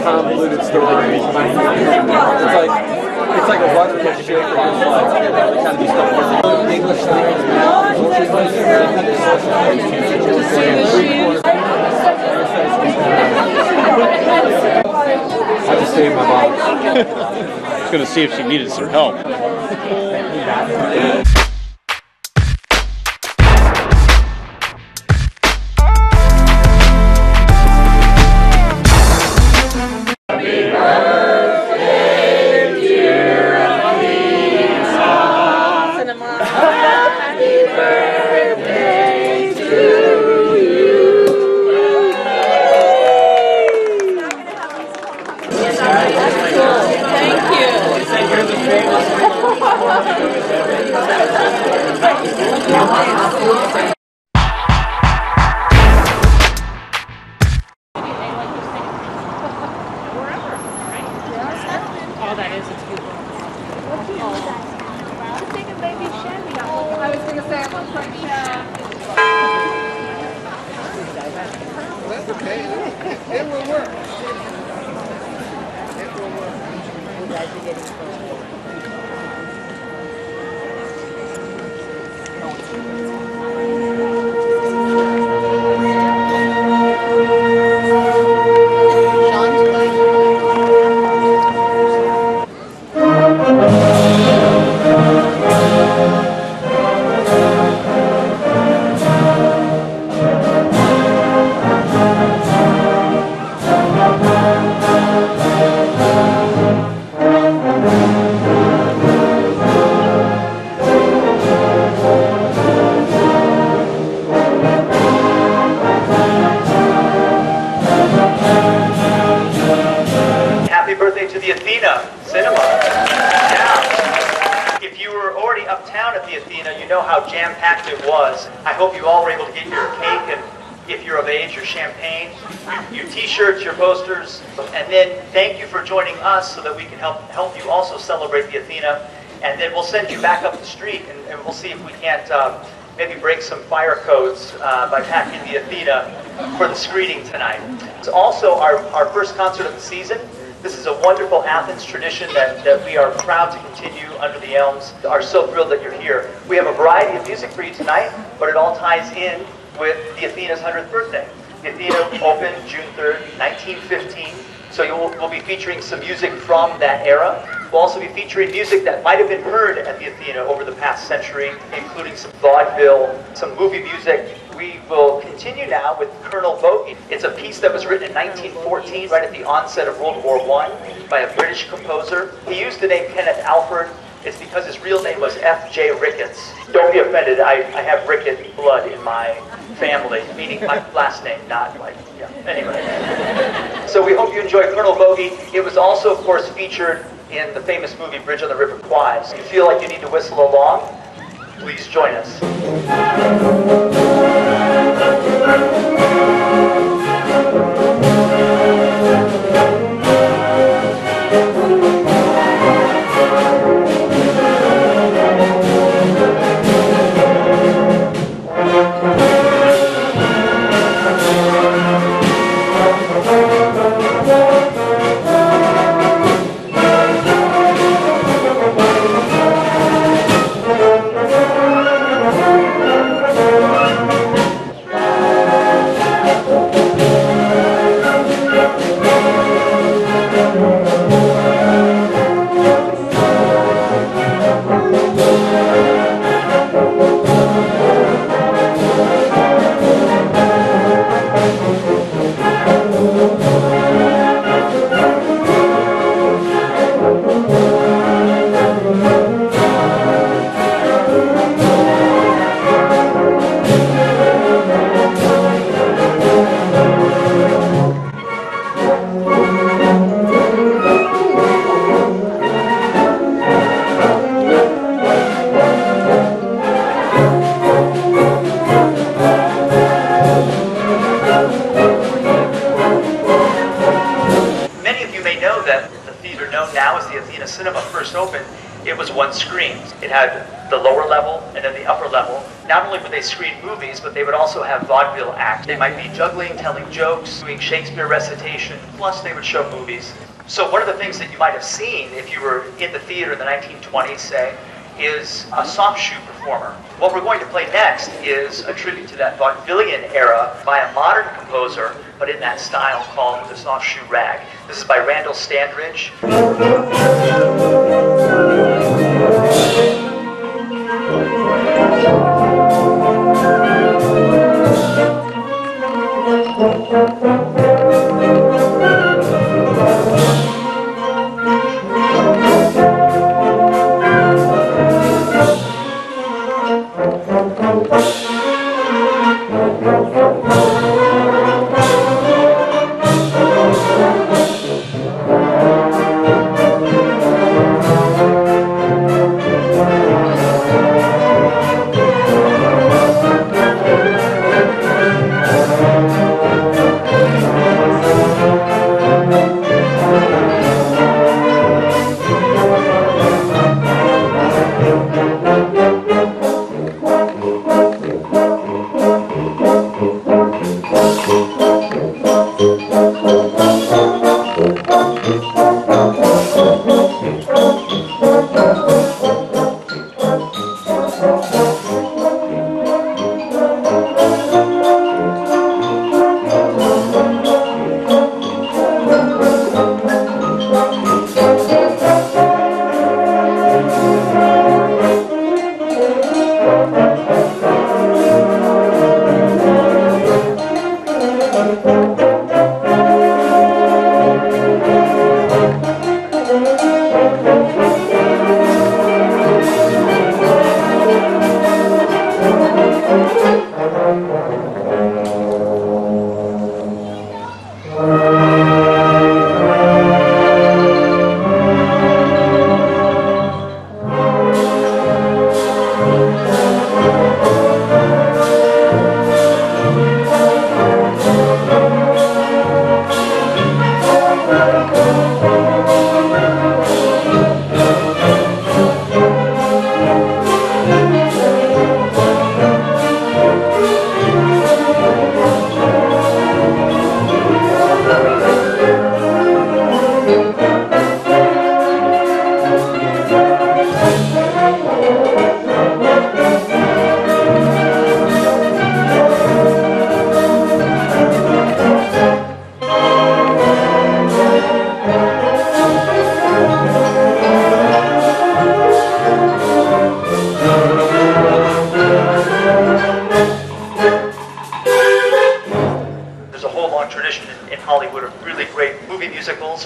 Convoluted story. It's like a rocket ship for your life. Kind of English I just saved my mom. I was going to see if she needed some help. To the Athena Cinema. Yeah. If you were already uptown at the Athena, you know how jam-packed it was. I hope you all were able to get your cake and, if you're of age, your champagne, your t-shirts, your posters, and then thank you for joining us so that we can help you also celebrate the Athena. And then we'll send you back up the street and we'll see if we can't maybe break some fire codes by packing the Athena for the screening tonight. It's also our first concert of the season. This is a wonderful Athens tradition that we are proud to continue under the elms. We are so thrilled that you're here. We have a variety of music for you tonight, but it all ties in with the Athena's 100th birthday. The Athena opened June 3rd, 1915, so we'll be featuring some music from that era. We'll also be featuring music that might have been heard at the Athena over the past century, including some vaudeville, some movie music. We will continue now with Colonel Bogey. It's a piece that was written in 1914, right at the onset of World War I, by a British composer. He used the name Kenneth Alford. It's because his real name was F.J. Ricketts. Don't be offended, I have Rickett blood in my family, meaning my last name, not like, yeah, anyway. So we hope you enjoy Colonel Bogey. It was also, of course, featured in the famous movie Bridge on the River Kwai. So if you feel like you need to whistle along, please join us. Cinema first opened It was one screen. It had the lower level and then the upper level. Not only would they screen movies, but they would also have vaudeville acts. They might be juggling, telling jokes, doing Shakespeare recitation, plus they would show movies. So one of the things that you might have seen if you were in the theater in the 1920s, say, is a soft shoe performer. What we're going to play next is a tribute to that vaudevillian era by a modern composer, but in that style called the soft shoe rag. This is by Randall Standridge.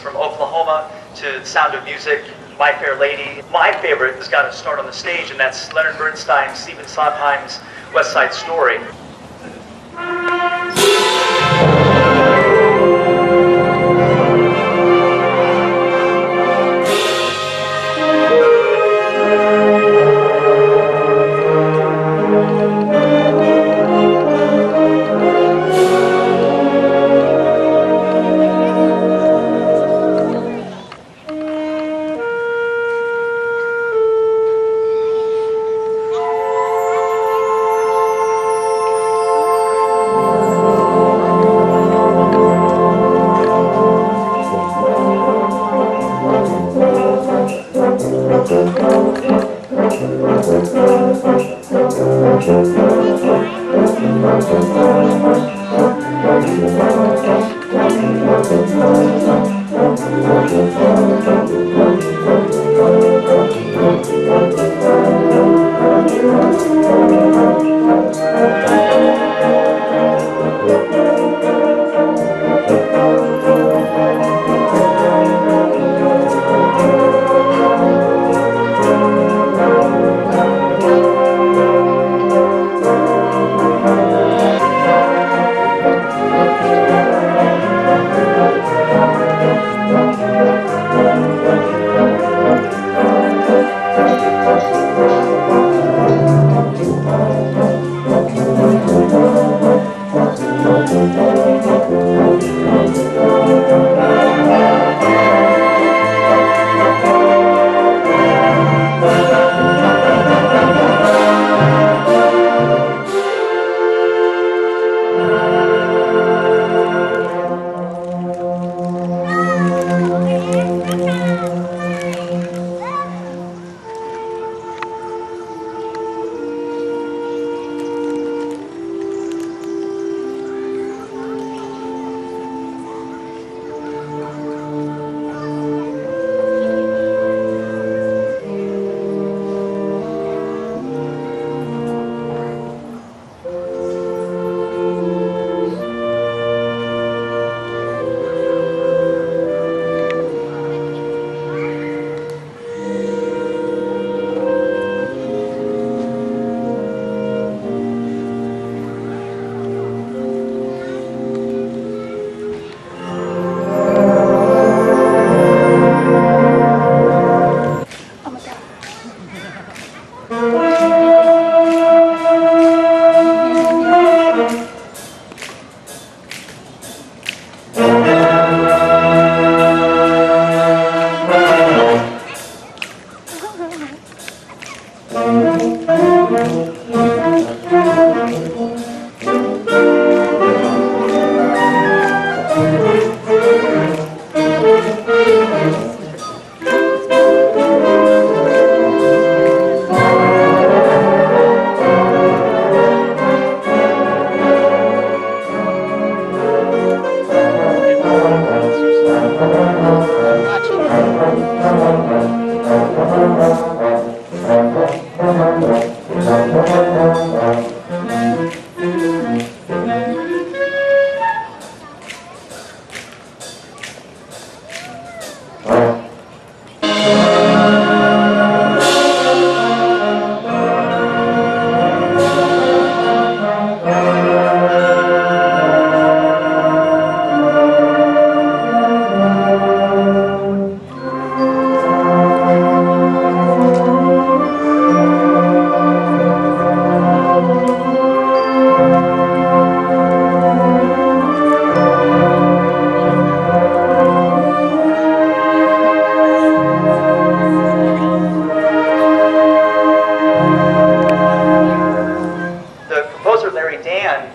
From Oklahoma to Sound of Music, My Fair Lady. My favorite has got to start on the stage, and that's Leonard Bernstein's, Stephen Sondheim's West Side Story.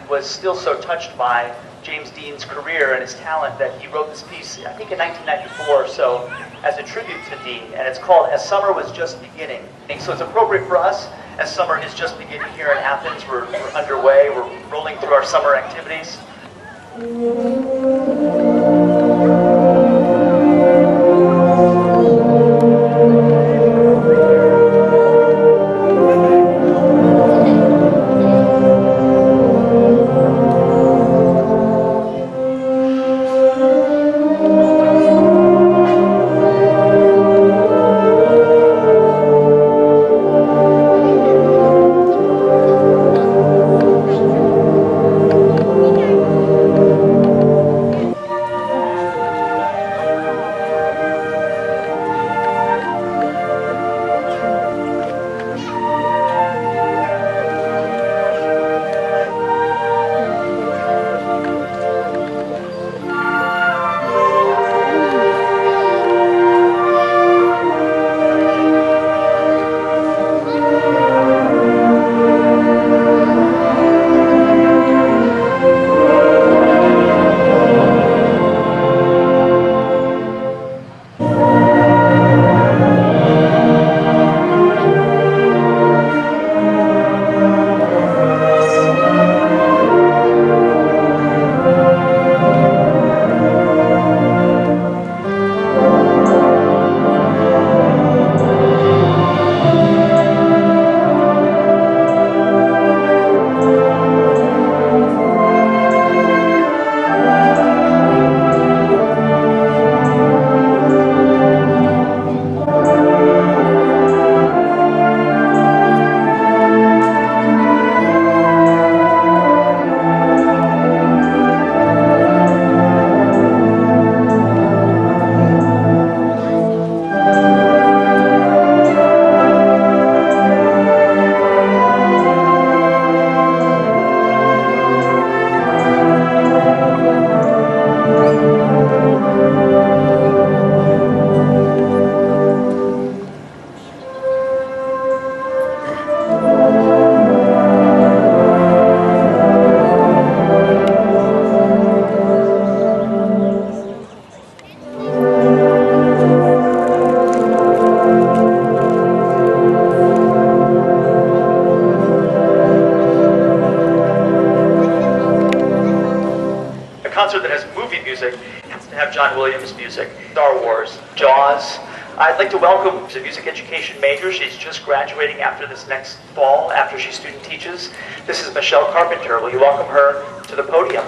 Was still so touched by James Dean's career and his talent that he wrote this piece, I think in 1994 or so, as a tribute to Dean, and it's called As Summer Was Just Beginning. So it's appropriate for us, as summer is just beginning here in Athens. We're underway, we're rolling through our summer activities. Concert that has movie music has to have John Williams music. Star Wars, Jaws. I'd like to welcome a music education major. She's just graduating after this next fall, after she student teaches. This is Michelle Carpenter. Will you welcome her to the podium?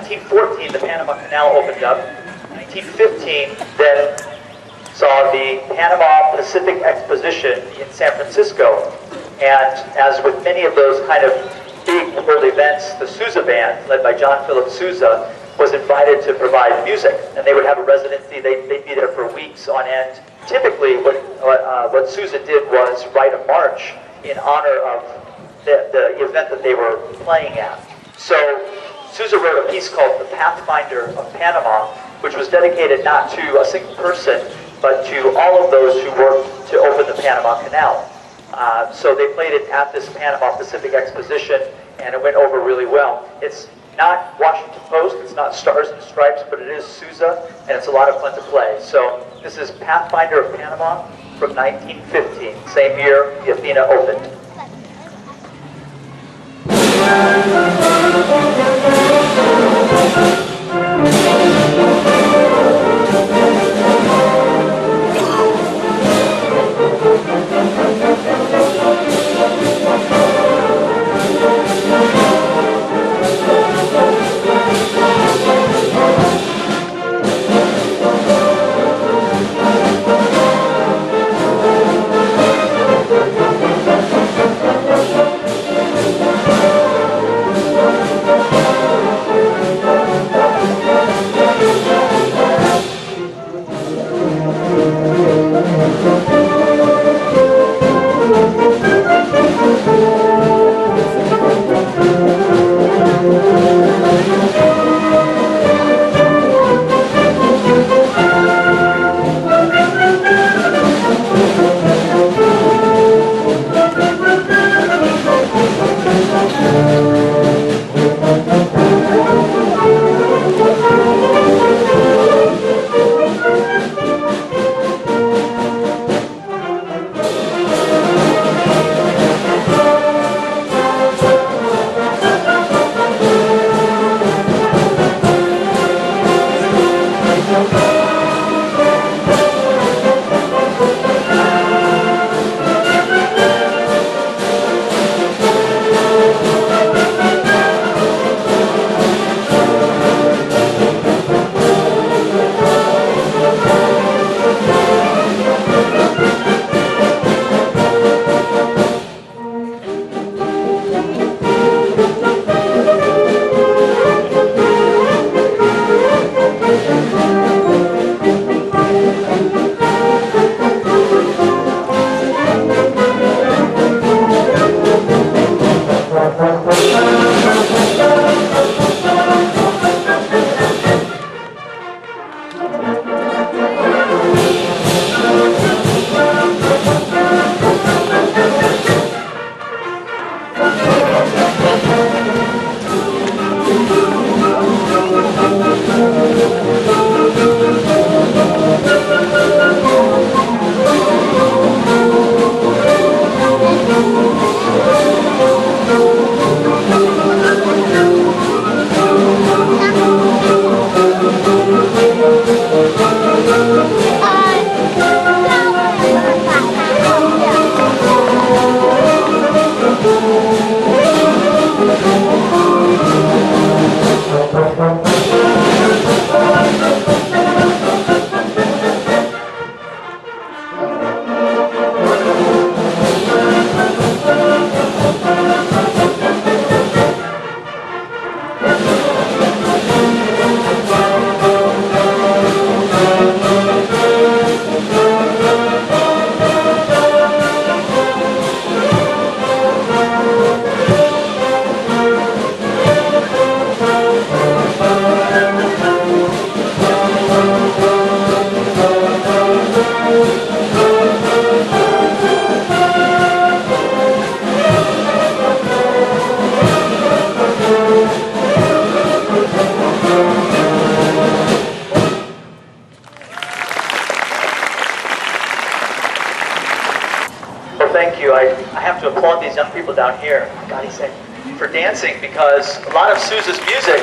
1914, the Panama Canal opened up. 1915, then saw the Panama Pacific Exposition in San Francisco. And as with many of those kind of big world events, the Sousa Band, led by John Philip Sousa, was invited to provide music. And they would have a residency. They'd be there for weeks on end. Typically, what Sousa did was write a march in honor of the event that they were playing at. So Sousa wrote a piece called The Pathfinder of Panama, which was dedicated not to a single person, but to all of those who worked to open the Panama Canal. So they played it at this Panama Pacific Exposition, and it went over really well. It's not Washington Post, it's not Stars and Stripes, but it is Sousa, and it's a lot of fun to play. So this is Pathfinder of Panama from 1915, same year the Athena opened. applaud these young people down here. God, he said, for dancing, because a lot of Sousa's music,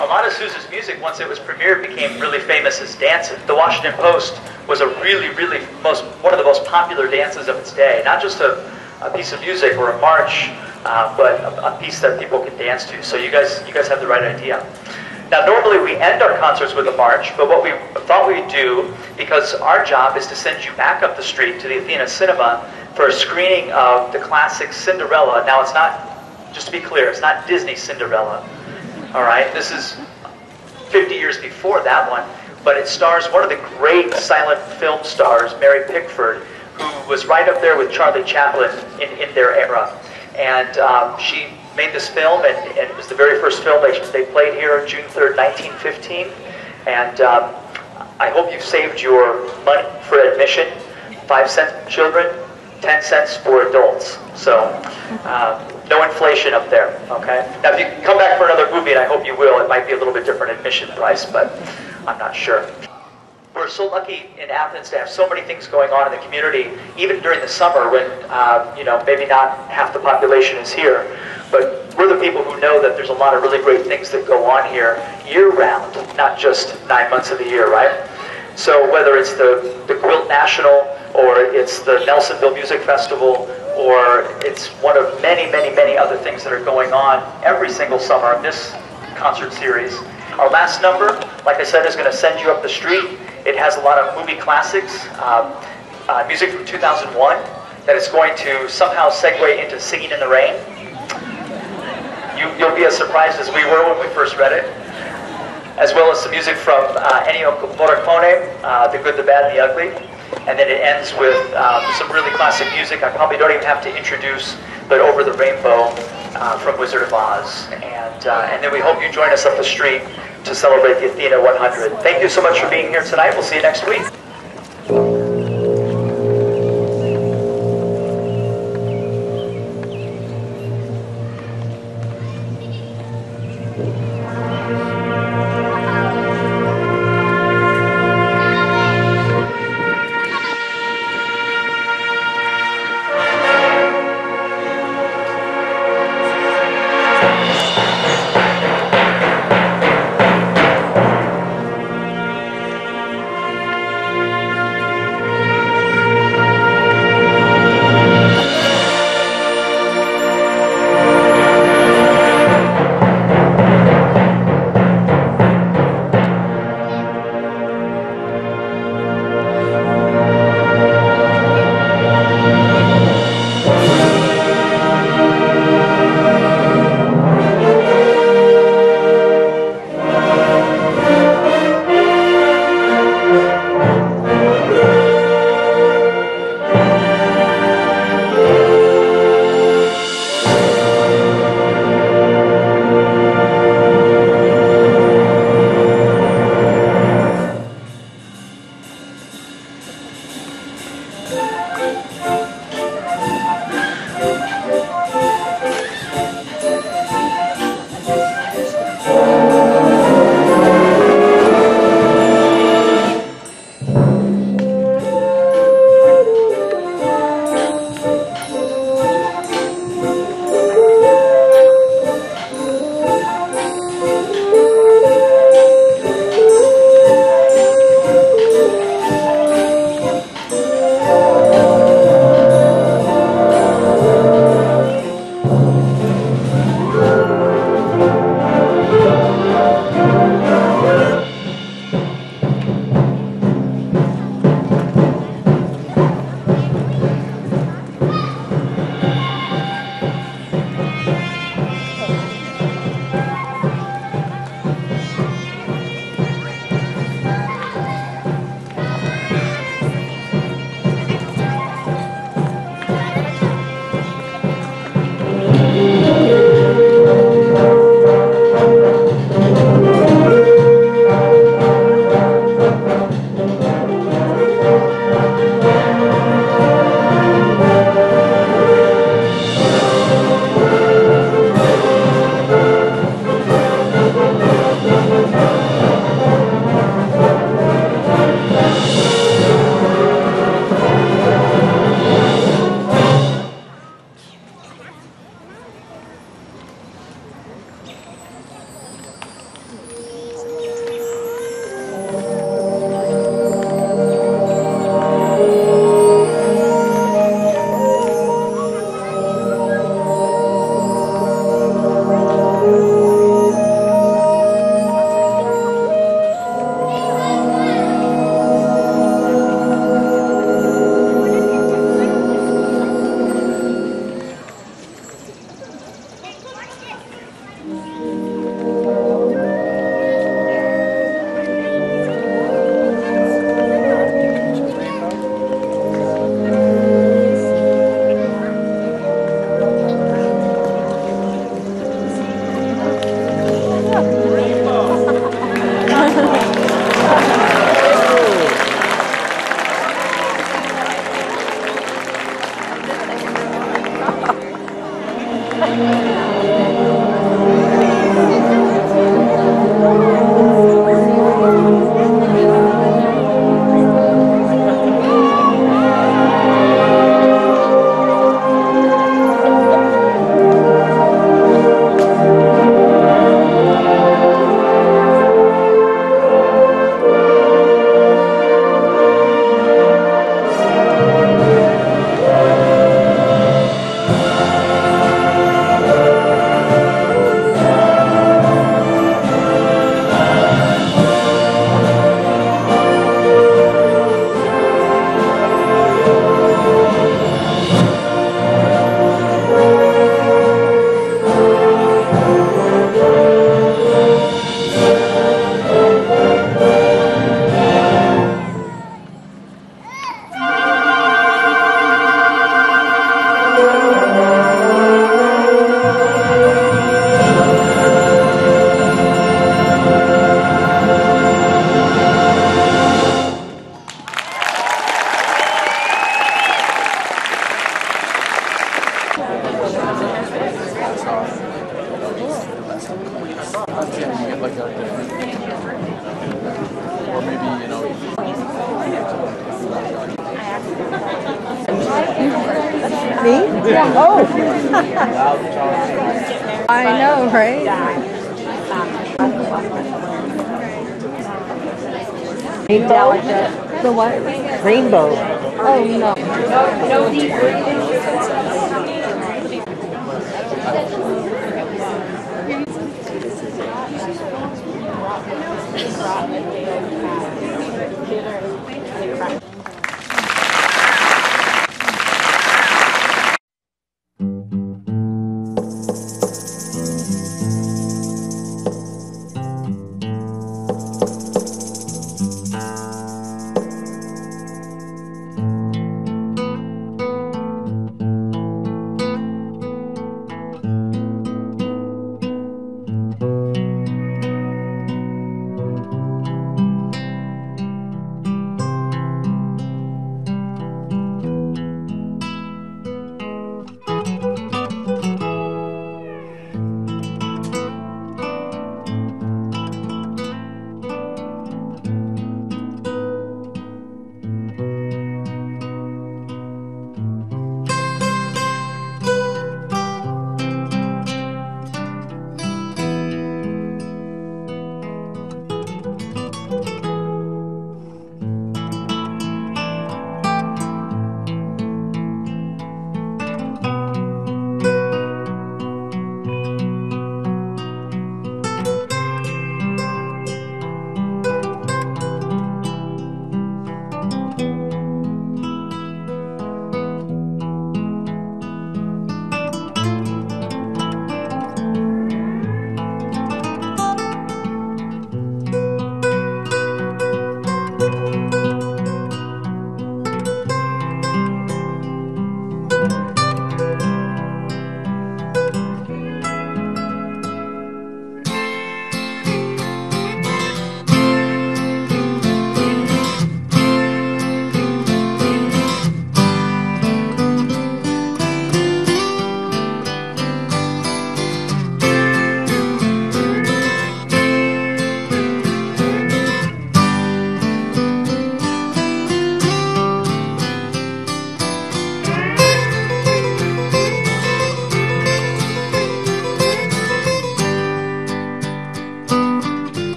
a lot of Sousa's music, once it was premiered, became really famous as dances. The Washington Post was a really, really one of the most popular dances of its day. Not just a piece of music or a march, but a piece that people can dance to. So you guys have the right idea. Now, normally we end our concerts with a march, but what we thought we'd do, because our job is to send you back up the street to the Athena Cinema for a screening of the classic Cinderella. Now, it's not, just to be clear, it's not Disney Cinderella. All right, this is 50 years before that one, but it stars one of the great silent film stars, Mary Pickford, who was right up there with Charlie Chaplin in their era. And she made this film, and it was the very first film they played here June 3rd, 1915. And I hope you've saved your money for admission. 5 cents for children, 10 cents for adults. So no inflation up there, okay? Now if you come back for another movie, and I hope you will, it might be a little bit different admission price, but I'm not sure. We're so lucky in Athens to have so many things going on in the community, even during the summer when, maybe not half the population is here. But we're the people who know that there's a lot of really great things that go on here year-round, not just 9 months of the year, right? So whether it's the Quilt National, or it's the Nelsonville Music Festival, or it's one of many, many, many other things that are going on every single summer in this concert series. Our last number, like I said, is going to send you up the street. It has a lot of movie classics, music from 2001, that is going to somehow segue into Singing in the Rain. You'll be as surprised as we were when we first read it. As well as some music from Ennio Morricone, The Good, the Bad, and the Ugly. And then it ends with some really classic music I probably don't even have to introduce, but Over the Rainbow from Wizard of Oz. And then we hope you join us up the street to celebrate the Athena 100. Thank you so much for being here tonight. We'll see you next week. Or maybe, you know. Me? Yeah. Oh. I know, right? The what? Rainbow. Oh, no.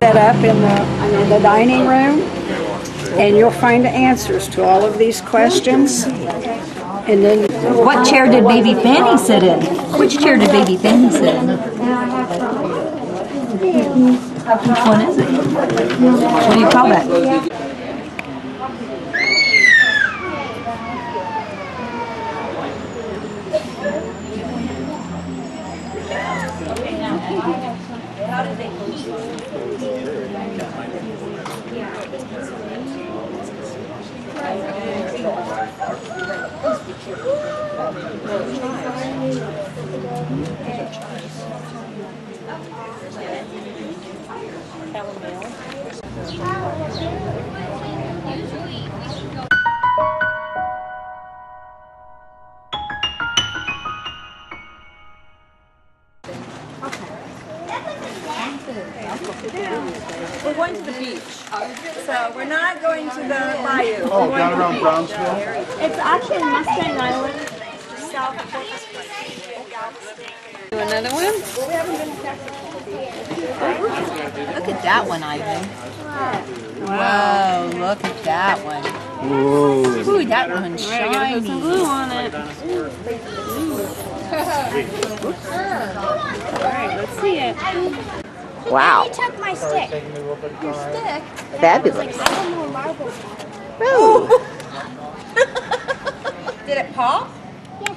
Set up in the dining room, and you'll find the answers to all of these questions. And then, what chair did baby Fanny sit in? Which chair did baby Fanny sit in? Which one is it? What do you call that? We're going to the beach. So we're not going to the bayou. Oh, down around Brownsville? It's actually Mustang Island, just south of Corpus Christi. do another one. Look at that one, Ivan. Whoa, look at that one. Whoa. Ooh, that one's I gotta put some shiny. glue on it. Alright, let's see it. Wow. You took my stick. Your stick? Fabulous. I don't know marbles. Oh. Did it pop? Yes.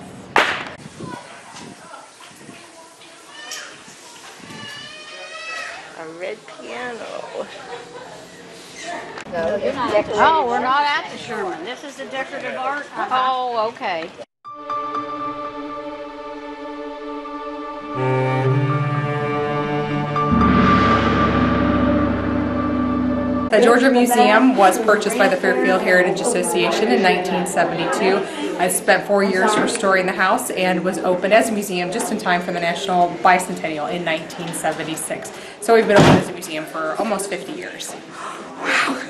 A red piano. Oh, we're not at the Sherman. This is the decorative art. Oh, okay. The Georgia Museum was purchased by the Fairfield Heritage Association in 1972. I spent 4 years restoring the house and was opened as a museum just in time for the National Bicentennial in 1976. So we've been open as a museum for almost 50 years. Wow.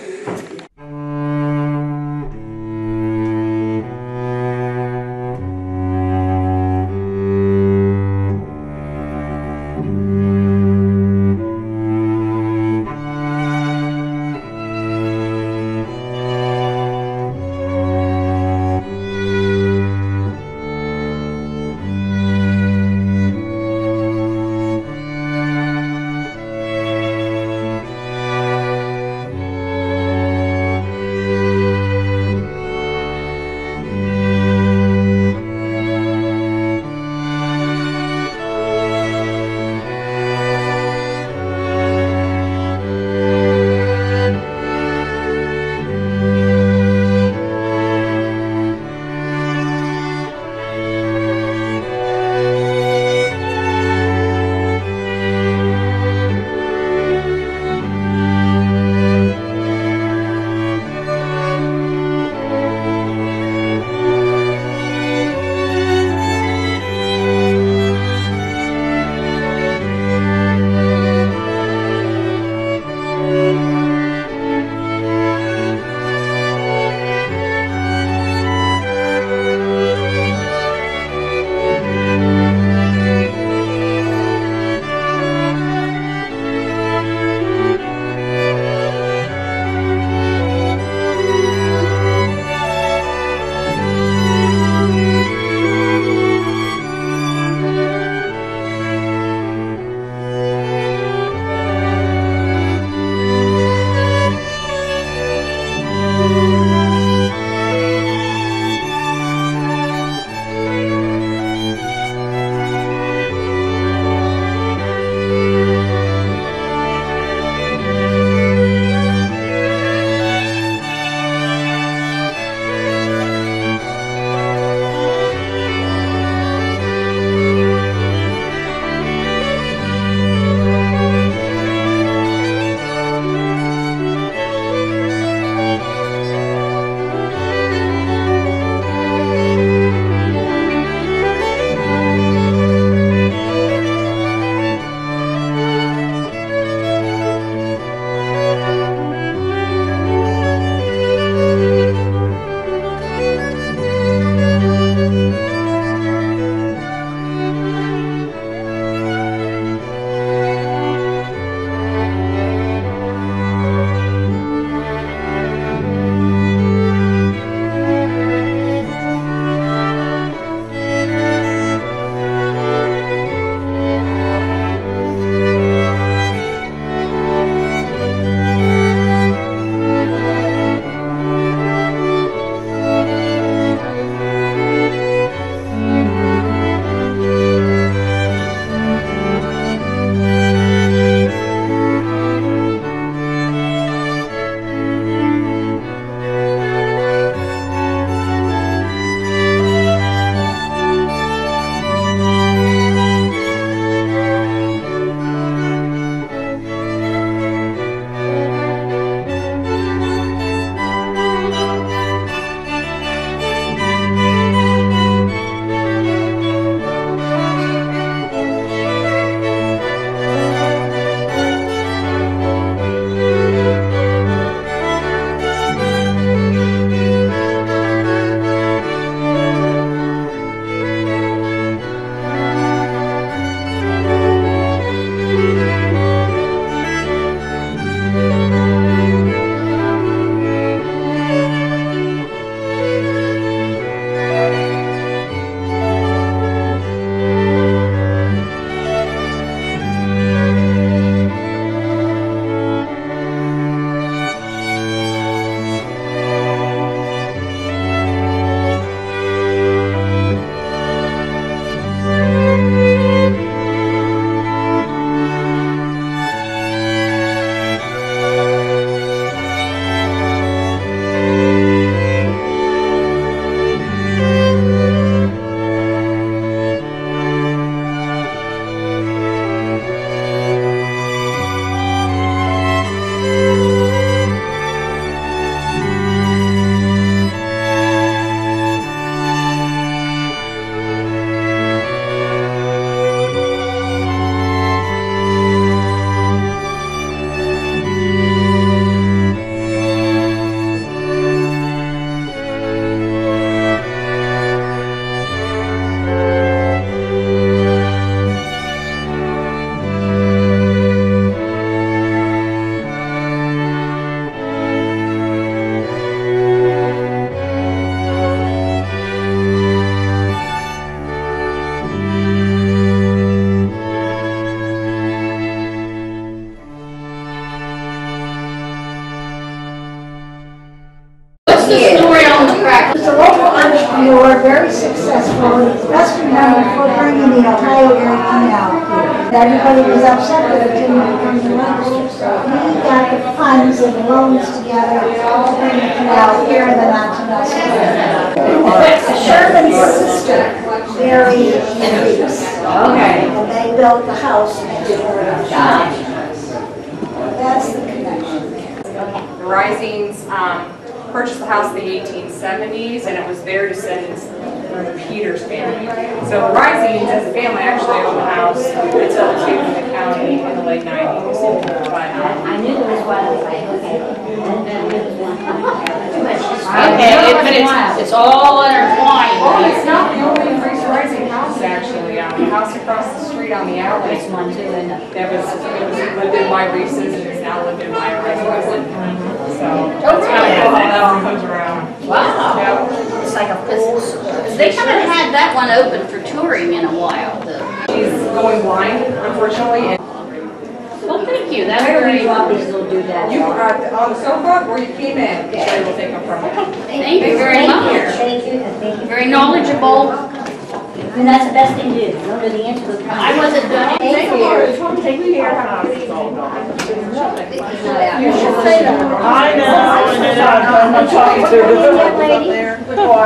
very successful. Let's remember for bringing the Ohio Area Canal here. Everybody was upset that it didn't become the Lancaster. So we got the funds and loans together to bring the canal here in the Sherman's sister married Reeves. Okay. And they built the house next door. That's the connection. The Risings purchased the house in the 1870s, and it was their descendants through the Peters family. So the Risings, as a family, actually owned the house until it came to the county in the late 90s. But, I knew there was one. Okay, but it's all intertwined. oh, it's not the only Rising house, actually. The house across the street on the alley. There's one too, and It was lived in by Reese's, and it's now lived in by a Rising. So it's kind of cool how that all comes around. Wow. Yeah. it's like a full circle. They haven't had that one open for touring in a while, though. She's going blind, unfortunately. And Well, thank you. That's Where do very you want these little doodads? you are on the sofa where you came in. So we'll take them from there. Thank you very much. Thank you, and thank you. Very knowledgeable. And that's the best thing to do. Don't know the answer to the problem. I wasn't done. Thank you. Take care. You should say that. I know, and then I'm talking to Young lady.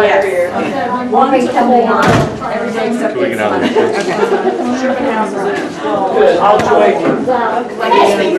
Yes. One week coming on. Every day except We can have it. Good, I'll join you.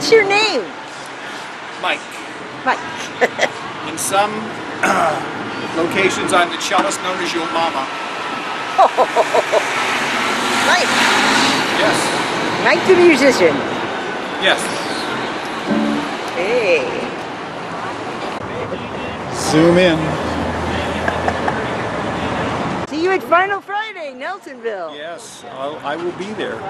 What's your name? Mike. Mike. In some locations, I'm the cellist known as your mama. Mike. Yes. Mike the musician. Yes. Hey. Zoom in. See you at Final Friday, Nelsonville. Yes, I will be there.